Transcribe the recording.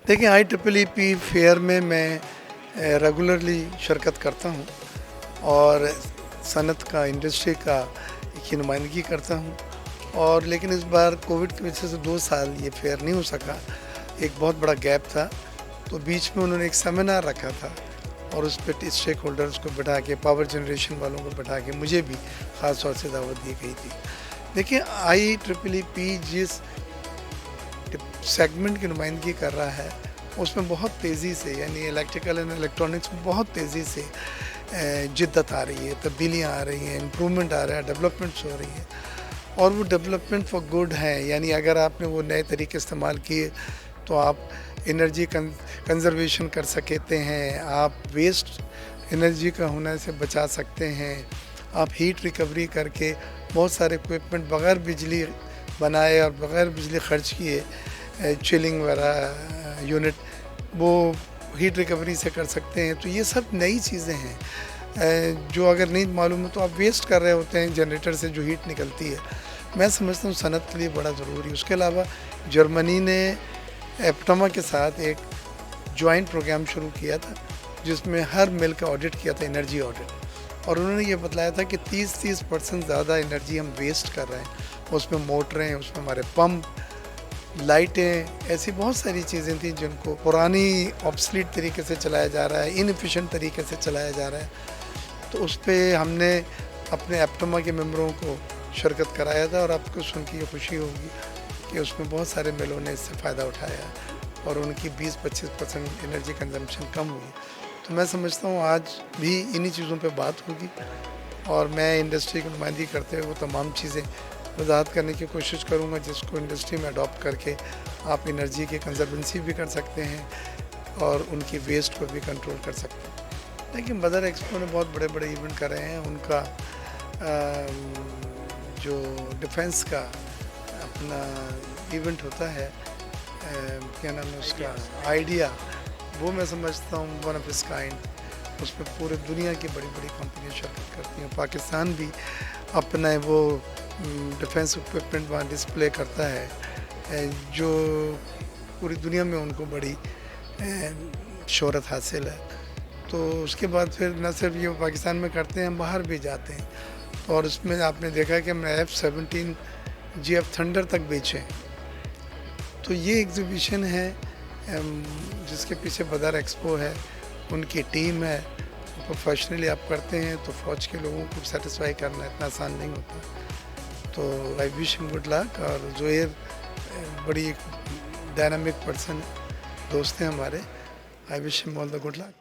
देखिए IEEE fair में मैं रेगुलरली शिरकत करता हूँ और सनत का इंडस्ट्री का की नुमाइंदगी करता हूँ। और लेकिन इस बार कोविड की वजह से 2 साल ये फेयर नहीं हो सका, एक बहुत बड़ा गैप था। तो बीच में उन्होंने एक सेमिनार रखा था और उस पर स्टेक होल्डर्स को बैठा के, पावर जनरेशन वालों को बैठा के मुझे भी ख़ास तौर से दावत दी गई थी। देखिए IEEE जिस सेगमेंट की नुमाइंदगी कर रहा है उसमें बहुत तेज़ी से, यानी इलेक्ट्रिकल एंड इलेक्ट्रॉनिक्स में बहुत तेज़ी से जिद्दत आ रही है, तब्दीलियाँ आ रही हैं, इम्प्रूवमेंट आ रहा है, डेवलपमेंट्स हो रही हैं और वो डेवलपमेंट फॉर गुड हैं। यानी अगर आपने वो नए तरीके इस्तेमाल किए तो आप एनर्जी कंजर्वेशन कर सकते हैं, आप वेस्ट एनर्जी का होने से बचा सकते हैं, आप हीट रिकवरी करके बहुत सारे इक्विपमेंट बग़ैर बिजली बनाए और बग़ैर बिजली खर्च किए चिलिंग वगैरह यूनिट वो हीट रिकवरी से कर सकते हैं। तो ये सब नई चीज़ें हैं जो अगर नहीं मालूम हो तो आप वेस्ट कर रहे होते हैं जनरेटर से जो हीट निकलती है। मैं समझता हूँ सनत के लिए बड़ा ज़रूरी है। उसके अलावा जर्मनी ने एप्टमा के साथ एक जॉइंट प्रोग्राम शुरू किया था जिसमें हर मिल का ऑडिट किया था, एनर्जी ऑडिट, और उन्होंने ये बतलाया था कि 30% ज़्यादा एनर्जी हम वेस्ट कर रहे हैं। उसमें मोटरें, उसमें हमारे पंप, लाइटें, ऐसी बहुत सारी चीज़ें थी जिनको पुरानी ऑब्सलीट तरीके से चलाया जा रहा है, इनएफिशिएंट तरीके से चलाया जा रहा है। तो उस पर हमने अपने एप्टमा के मेंबरों को शिरकत कराया था और आपको सुन के ये खुशी होगी कि उसमें बहुत सारे मिलों ने इससे फ़ायदा उठाया और उनकी 20-25% एनर्जी कंजम्पशन कम हुई। तो मैं समझता हूँ आज भी इन्हीं चीज़ों पे बात होगी और मैं इंडस्ट्री की नुमाइंदगी करते हुए वो तमाम चीज़ें वजाहत करने की कोशिश करूँगा जिसको इंडस्ट्री में अडॉप्ट करके आप एनर्जी की कंजर्वेंसी भी कर सकते हैं और उनकी वेस्ट को भी कंट्रोल कर सकते हैं। लेकिन बदर एक्सपो ने बहुत बड़े बड़े इवेंट करे हैं। उनका जो डिफेंस का अपना इवेंट होता है, क्या नाम है उसका, आइडिया, वो मैं समझता हूँ वन ऑफ इस काइंड। उसमें पूरे दुनिया की बड़ी बड़ी कंपनियाँ शिरकत करती हैं। पाकिस्तान भी अपना वो डिफेंस इक्विपमेंट वहाँ डिस्प्ले करता है जो पूरी दुनिया में उनको बड़ी शोहरत हासिल है। तो उसके बाद फिर न सिर्फ ये पाकिस्तान में करते हैं, बाहर भी जाते हैं। और उसमें आपने देखा कि हमने F-17 GF थंडर तक बेचे। तो ये एग्जीबिशन है जिसके पीछे बदर एक्सपो है, उनकी टीम है, प्रोफेशनली आप करते हैं तो फ़ौज के लोगों को सेटिस्फाई करना इतना आसान नहीं होता। तो I wish him good luck. और ज़ुहैर बड़ी डायनामिक पर्सन है, दोस्त हैं हमारे। I wish him all the good luck.